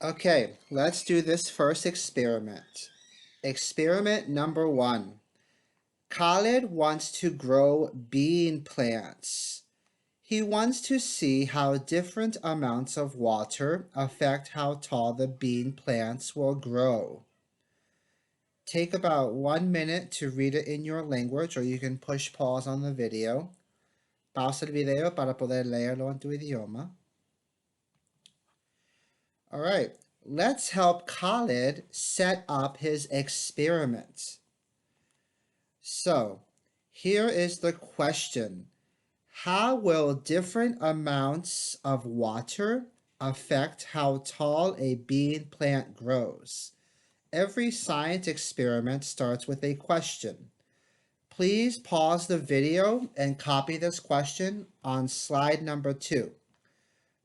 Okay, let's do this first experiment. Experiment number 1. Khalid wants to grow bean plants. He wants to see how different amounts of water affect how tall the bean plants will grow. Take about 1 minute to read it in your language, or you can push pause on the video. Pausa el video para poder leerlo en tu idioma. All right, let's help Khalid set up his experiment. So, here is the question. How will different amounts of water affect how tall a bean plant grows? Every science experiment starts with a question. Please pause the video and copy this question on slide number 2.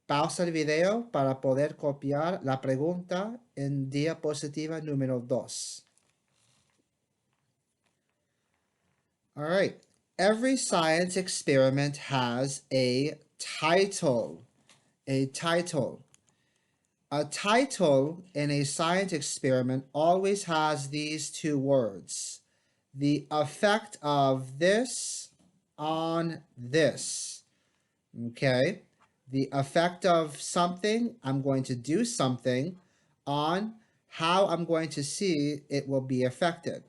Pausa el video para poder copiar la pregunta en diapositiva número 2. All right. Every science experiment has a title. A title. A title in a science experiment always has these two words. The effect of this on this. Okay? The effect of something, I'm going to do something, on how I'm going to see it will be affected.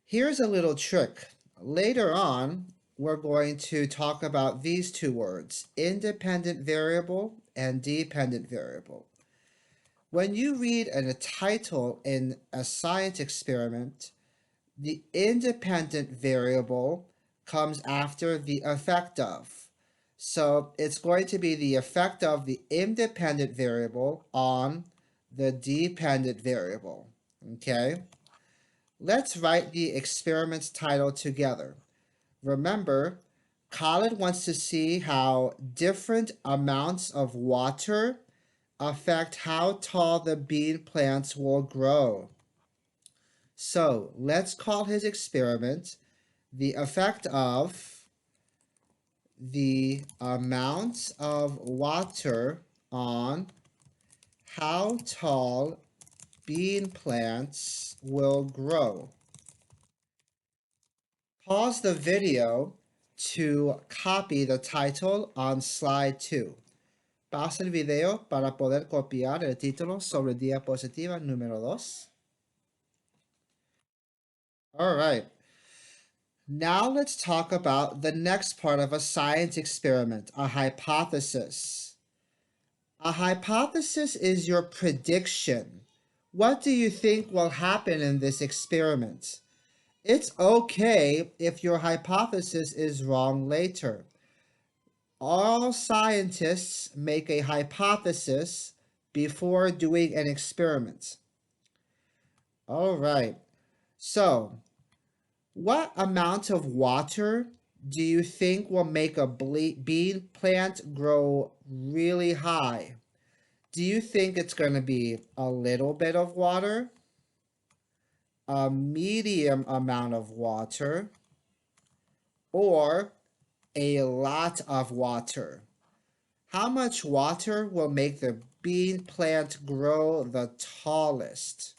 Here's a little trick. Later on, we're going to talk about these two words, independent variable and dependent variable. When you read a title in a science experiment, the independent variable comes after the effect of. So it's going to be the effect of the independent variable on the dependent variable. Okay? Let's write the experiment's title together. Remember, Khalid wants to see how different amounts of water affect how tall the bean plants will grow. So let's call his experiment the effect of the amount of water on how tall bean plants will grow. Pause the video to copy the title on slide 2. Pausa el video para poder copiar el título sobre diapositiva número 2. All right. Now let's talk about the next part of a science experiment, a hypothesis. A hypothesis is your prediction. What do you think will happen in this experiment? It's okay if your hypothesis is wrong later. All scientists make a hypothesis before doing an experiment. All right. So, what amount of water do you think will make a bean plant grow really high? Do you think it's going to be a little bit of water, a medium amount of water, or a lot of water? How much water will make the bean plant grow the tallest?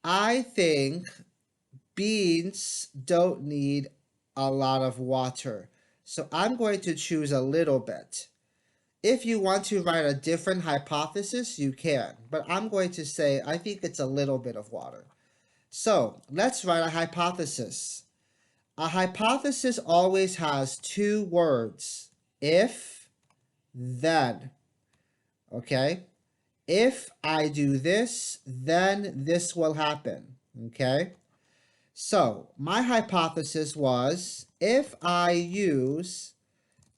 I think beans don't need a lot of water, so I'm going to choose a little bit. If you want to write a different hypothesis, you can, but I'm going to say I think it's a little bit of water. So let's write a hypothesis. A hypothesis always has two words, if, then. Okay? If I do this, then this will happen. Okay? So my hypothesis was if I use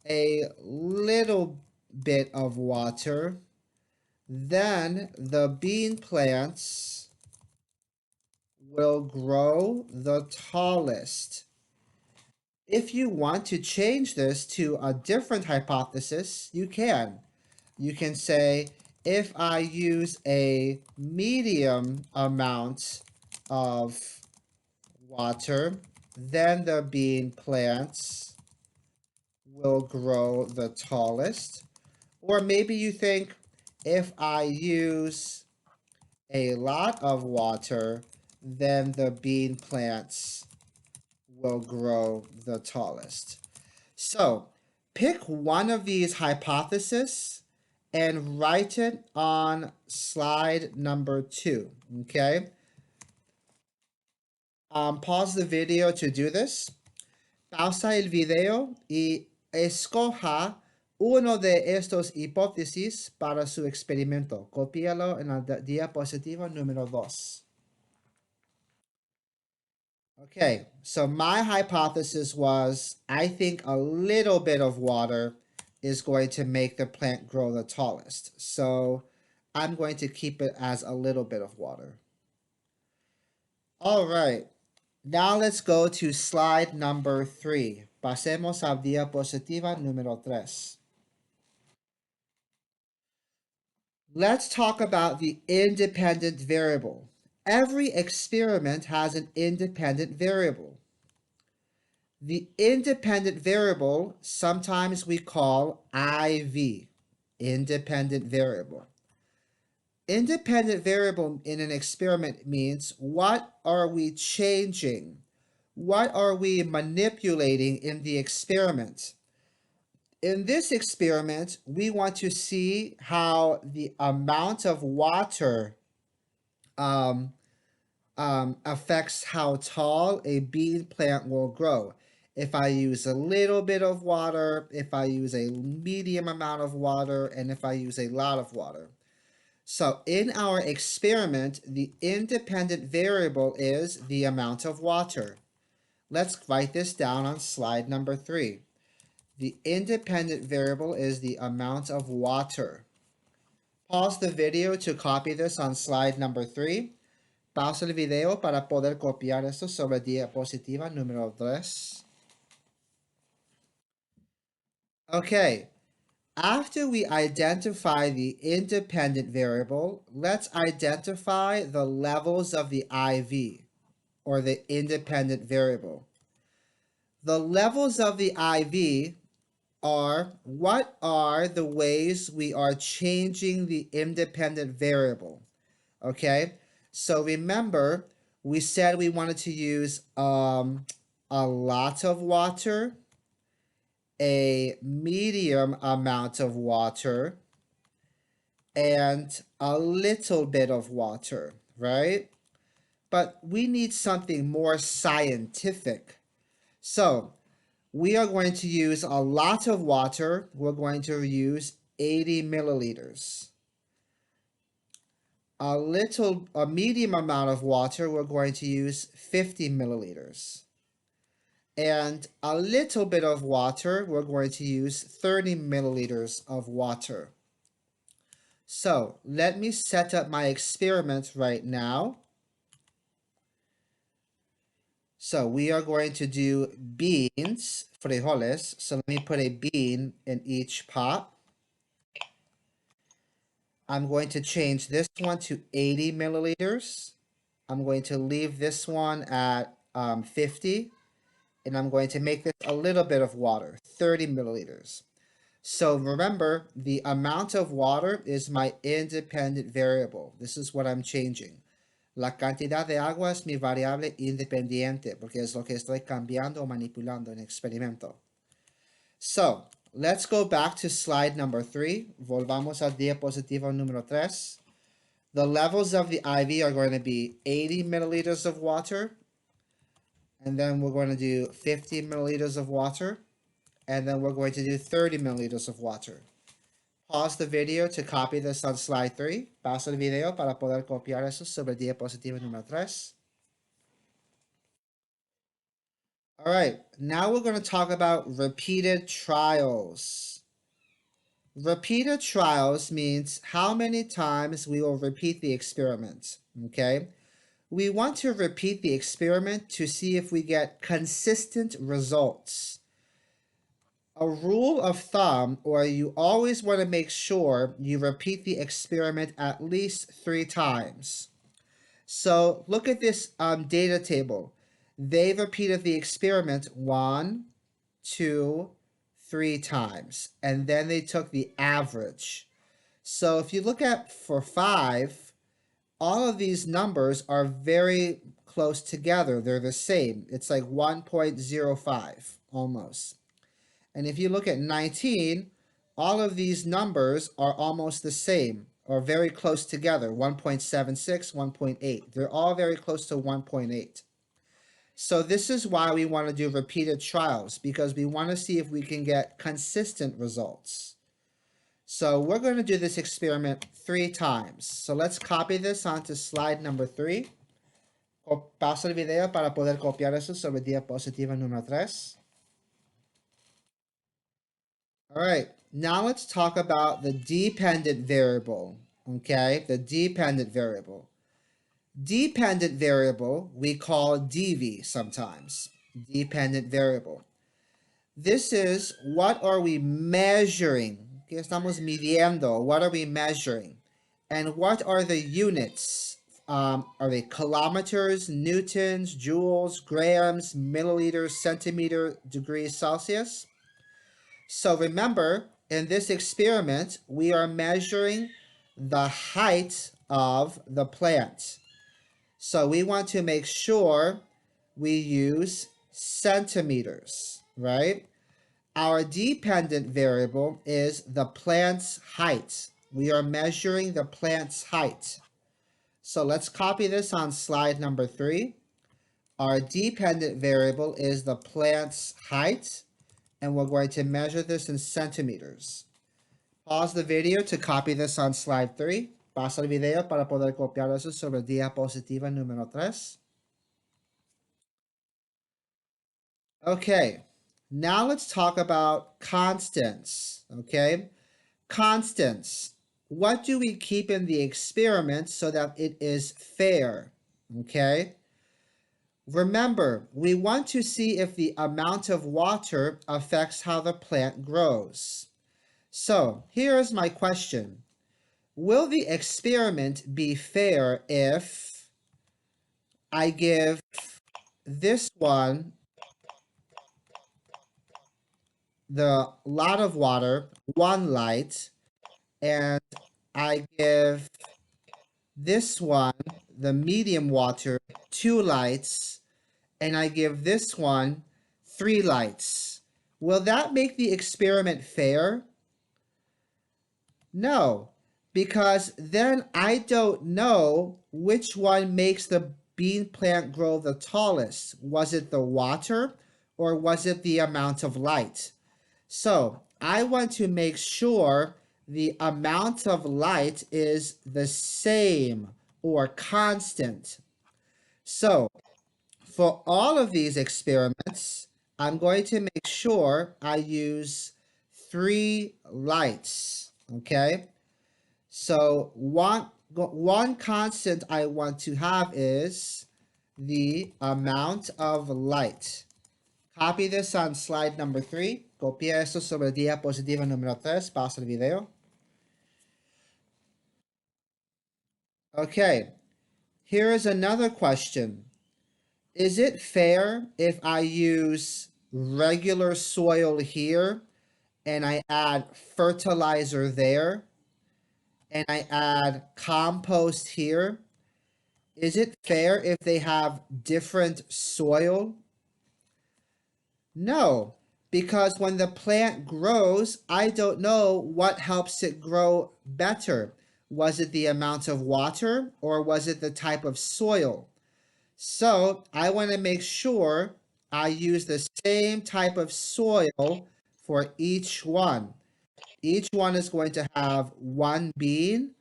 a little bit of water, then the bean plants will grow the tallest. If you want to change this to a different hypothesis, you can. You can say, if I use a medium amount of water, then the bean plants will grow the tallest. Or maybe you think, if I use a lot of water, then the bean plants will grow the tallest. So pick one of these hypotheses and write it on slide number 2, okay? Pause the video to do this. Pausa el video y escoja uno de estos hipótesis para su experimento. Copíalo en la diapositiva número 2. Okay, so my hypothesis was, I think a little bit of water is going to make the plant grow the tallest. So I'm going to keep it as a little bit of water. All right, now let's go to slide number 3. Pasemos a diapositiva número 3. Let's talk about the independent variable. Every experiment has an independent variable. The independent variable, sometimes we call IV, independent variable. Independent variable in an experiment means, what are we changing? What are we manipulating in the experiment? In this experiment, we want to see how the amount of water affects how tall a bean plant will grow. If I use a little bit of water, if I use a medium amount of water, and if I use a lot of water. So in our experiment, the independent variable is the amount of water. Let's write this down on slide number 3. The independent variable is the amount of water. Pause the video to copy this on slide number 3. Pausa el video para poder copiar esto sobre diapositiva número 3. Okay, after we identify the independent variable, let's identify the levels of the IV, or the independent variable. The levels of the IV are, what are the ways we are changing the independent variable? Okay, so remember, we said we wanted to use a lot of water, a medium amount of water, and a little bit of water, right? But we need something more scientific. So we are going to use a lot of water. We're going to use 80 milliliters. A medium amount of water, we're going to use 50 milliliters. And a little bit of water, we're going to use 30 milliliters of water. So let me set up my experiment right now. So we are going to do beans, frijoles. So let me put a bean in each pot. I'm going to change this one to 80 milliliters. I'm going to leave this one at 50. And I'm going to make this a little bit of water, 30 milliliters. So remember, the amount of water is my independent variable. This is what I'm changing. La cantidad de agua es mi variable independiente, porque es lo que estoy cambiando o manipulando en el experimento. So, let's go back to slide number 3. Volvamos a diapositiva número 3. The levels of the IV are going to be 80 milliliters of water, and then we're going to do 50 milliliters of water, and then we're going to do 30 milliliters of water. Pause the video to copy this on slide 3. Pausa el video para poder copiar eso sobre diapositiva número 3. All right, now we're going to talk about repeated trials. Repeated trials means how many times we will repeat the experiment, okay? We want to repeat the experiment to see if we get consistent results. A rule of thumb, or you always want to make sure you repeat the experiment at least 3 times. So look at this data table. They've repeated the experiment 1, 2, 3 times, and then they took the average. So if you look at for 5, all of these numbers are very close together. They're the same. It's like 1.05 almost. And if you look at 19, all of these numbers are almost the same or very close together, 1.76, 1.8. They're all very close to 1.8. So this is why we want to do repeated trials, because we want to see if we can get consistent results. So we're going to do this experiment 3 times. So let's copy this onto slide number 3. Paso el video para poder copiar eso sobre diapositiva número 3. All right, now let's talk about the dependent variable, okay? The dependent variable. Dependent variable we call dv sometimes, dependent variable. This is what are we measuring? ¿Qué estamos midiendo? What are we measuring? And what are the units? Are they kilometers, newtons, joules, grams, milliliters, centimeter, degrees Celsius? So remember, in this experiment, we are measuring the height of the plant. So we want to make sure we use centimeters, right? Our dependent variable is the plant's height. We are measuring the plant's height. So let's copy this on slide number 3. Our dependent variable is the plant's height, and we're going to measure this in centimeters. Pause the video to copy this on slide 3. Pasa el video para poder copiar eso sobre diapositiva número 3. Okay, now let's talk about constants, okay? Constants. What do we keep in the experiment so that it is fair, okay? Remember, we want to see if the amount of water affects how the plant grows. So, here is my question. Will the experiment be fair if I give this one the lot of water 1 light, and I give this one the medium water 2 lights, and I give this one 3 lights? Will that make the experiment fair? No, because then I don't know which one makes the bean plant grow the tallest. Was it the water or was it the amount of light? So I want to make sure the amount of light is the same or constant. So for all of these experiments, I'm going to make sure I use 3 lights, okay? So one constant I want to have is the amount of light. Copy this on slide number 3. Copia esto sobre diapositiva número 3. Pasa el video. Okay, here is another question. Is it fair if I use regular soil here and I add fertilizer there and I add compost here? Is it fair if they have different soil? No, because when the plant grows, I don't know what helps it grow better. Was it the amount of water or was it the type of soil? So I want to make sure I use the same type of soil for each one. Each one is going to have 1 bean,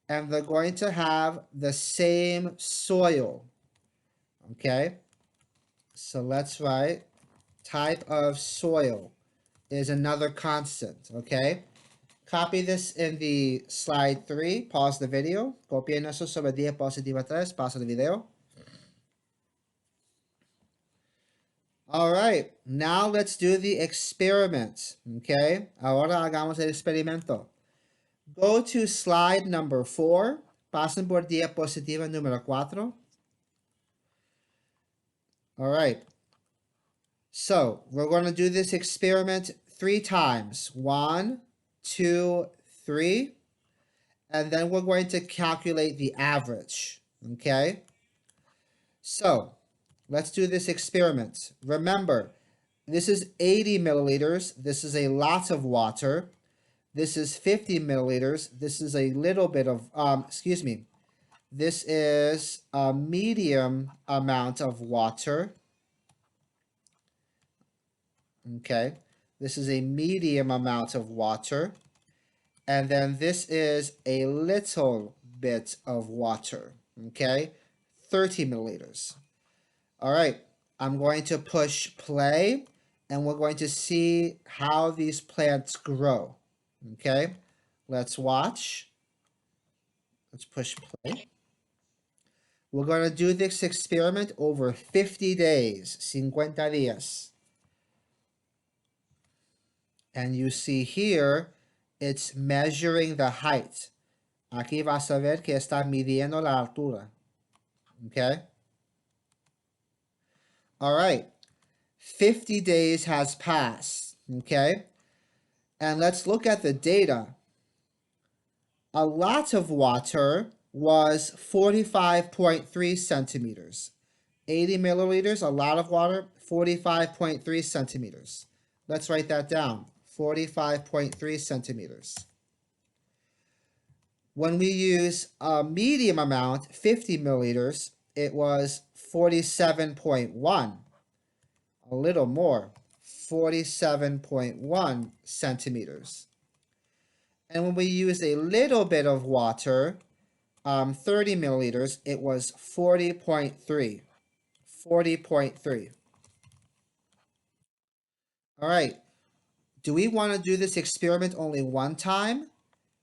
and they're going to have the same soil. Okay, so let's write type of soil is another constant, okay? Copy this in the slide 3, pause the video, copien eso sobre diapositiva 3, pasa el video. All right, now let's do the experiment, okay? Ahora hagamos el experimento. Go to slide number 4, pasen por diapositiva número 4. All right, so we're going to do this experiment 3 times. 1, 2, 3. And then we're going to calculate the average. Okay? So, let's do this experiment. Remember, this is 80 milliliters. This is a lot of water. This is 50 milliliters. This is a little bit of, this is a medium amount of water. Okay, this is a medium amount of water. And then this is a little bit of water. Okay, 30 milliliters. All right, I'm going to push play and we're going to see how these plants grow. Okay, let's watch. Let's push play. We're going to do this experiment over 50 days, 50 días. And you see here, it's measuring the height. Aquí vas a ver que está midiendo la altura. Okay? All right. 50 days has passed. Okay? And let's look at the data. A lot of water was 45.3 centimeters. 80 milliliters, a lot of water, 45.3 centimeters. Let's write that down, 45.3 centimeters. When we use a medium amount, 50 milliliters, it was 47.1, a little more, 47.1 centimeters. And when we use a little bit of water, 30 milliliters, it was 40.3. 40.3. All right. Do we want to do this experiment only one time?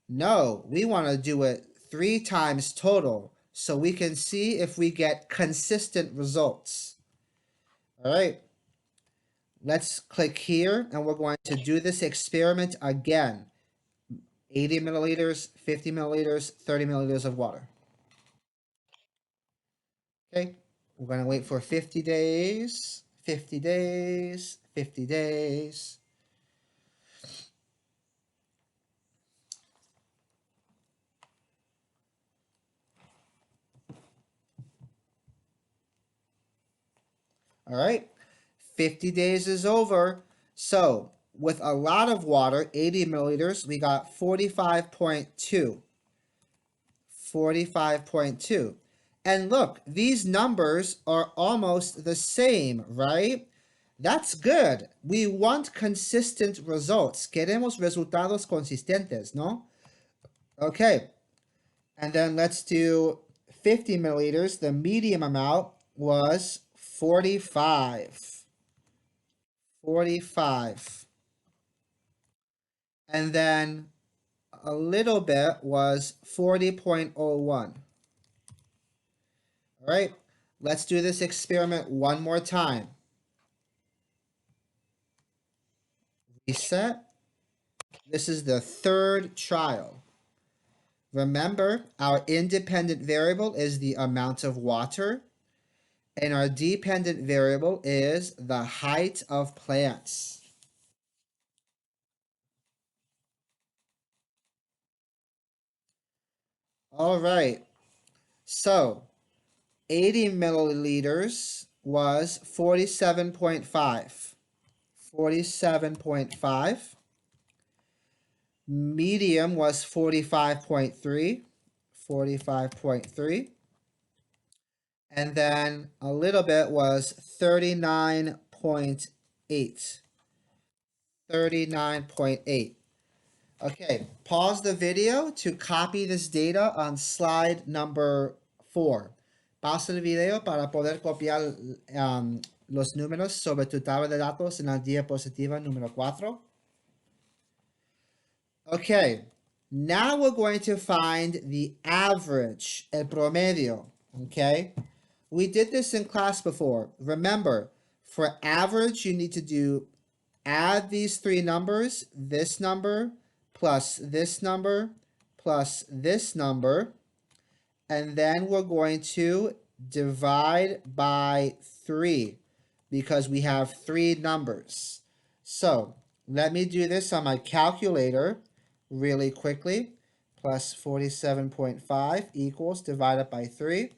No, we want to do it 3 times total so we can see if we get consistent results. All right. Let's click here and we're going to do this experiment again. 80 milliliters, 50 milliliters, 30 milliliters of water. Okay, we're going to wait for 50 days, 50 days, 50 days. All right, 50 days is over. So with a lot of water, 80 milliliters, we got 45.2. 45.2. And look, these numbers are almost the same, right? That's good. We want consistent results. Queremos resultados consistentes, ¿no? Okay. And then let's do 50 milliliters. The medium amount was 45. 45. And then a little bit was 40.01. All right, let's do this experiment one more time. Reset. This is the third trial. Remember, our independent variable is the amount of water, and our dependent variable is the height of plants. All right, so 80 milliliters was 47.5. 47.5. Medium was 45.3. 45.3. And then a little bit was 39.8. 39.8. Okay, pause the video to copy this data on slide number 4. Pausa el video para poder copiar los números sobre tu tabla de datos en la diapositiva número 4. Okay, now we're going to find the average, el promedio, okay? We did this in class before. Remember, for average, you need to add these 3 numbers, this number, plus this number, plus this number, and then we're going to divide by 3 because we have 3 numbers. So let me do this on my calculator really quickly. Plus 47.5 equals divided by 3.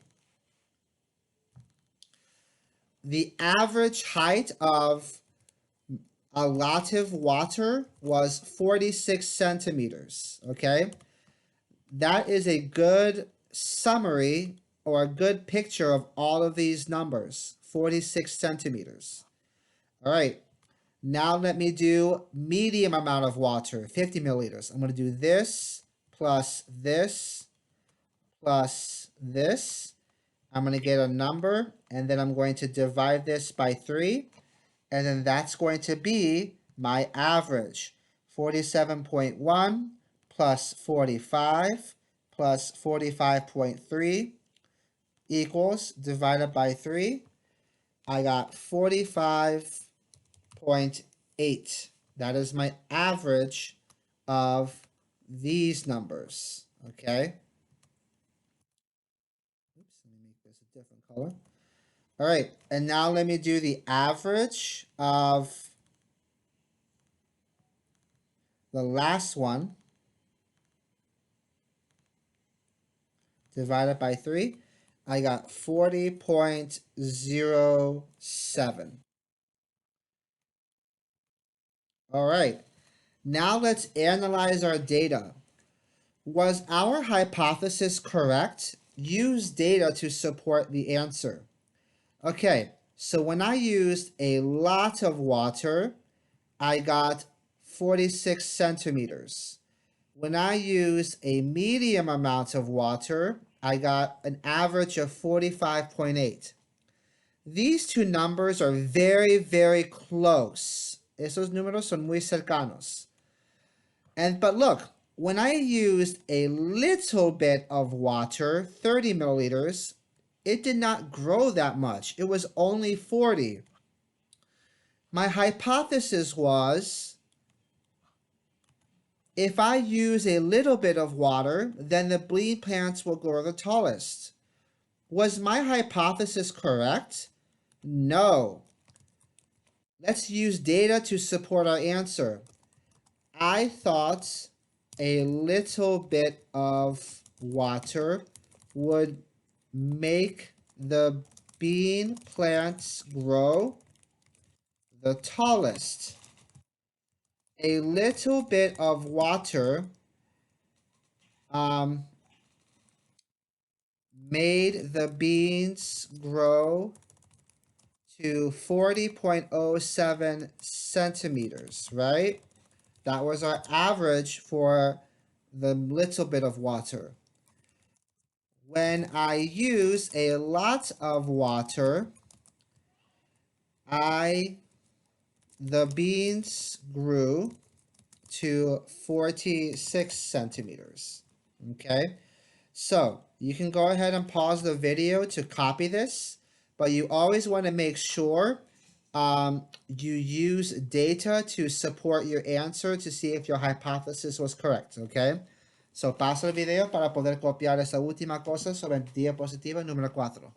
The average height of a lot of water was 46 centimeters, okay? That is a good summary or a good picture of all of these numbers, 46 centimeters. All right, now let me do medium amount of water, 50 milliliters. I'm going to do this plus this plus this. I'm going to get a number, and then I'm going to divide this by 3, and then that's going to be my average. 47.1 plus 45 plus 45.3 equals, divided by 3. I got 45.8. That is my average of these numbers, okay? Oops, let me make this a different color. All right, and now let me do the average of the last one divided by 3. I got 40.07. All right, now let's analyze our data. Was our hypothesis correct? Use data to support the answer. Okay, so when I used a lot of water, I got 46 centimeters. When I used a medium amount of water, I got an average of 45.8. These two numbers are very, very close. Esos números son muy cercanos. But look, when I used a little bit of water, 30 milliliters, it did not grow that much. It was only 40. My hypothesis was, if I use a little bit of water, then the bean plants will grow the tallest. Was my hypothesis correct? No. Let's use data to support our answer. I thought a little bit of water would make the bean plants grow the tallest. A little bit of water made the beans grow to 40.07 centimeters, right? That was our average for the little bit of water. When I use a lot of water, the beans grew to 46 centimeters, okay? So you can go ahead and pause the video to copy this, but you always want to make sure you use data to support your answer to see if your hypothesis was correct, okay? So paso el video para poder copiar esa última cosa sobre el diapositiva número 4.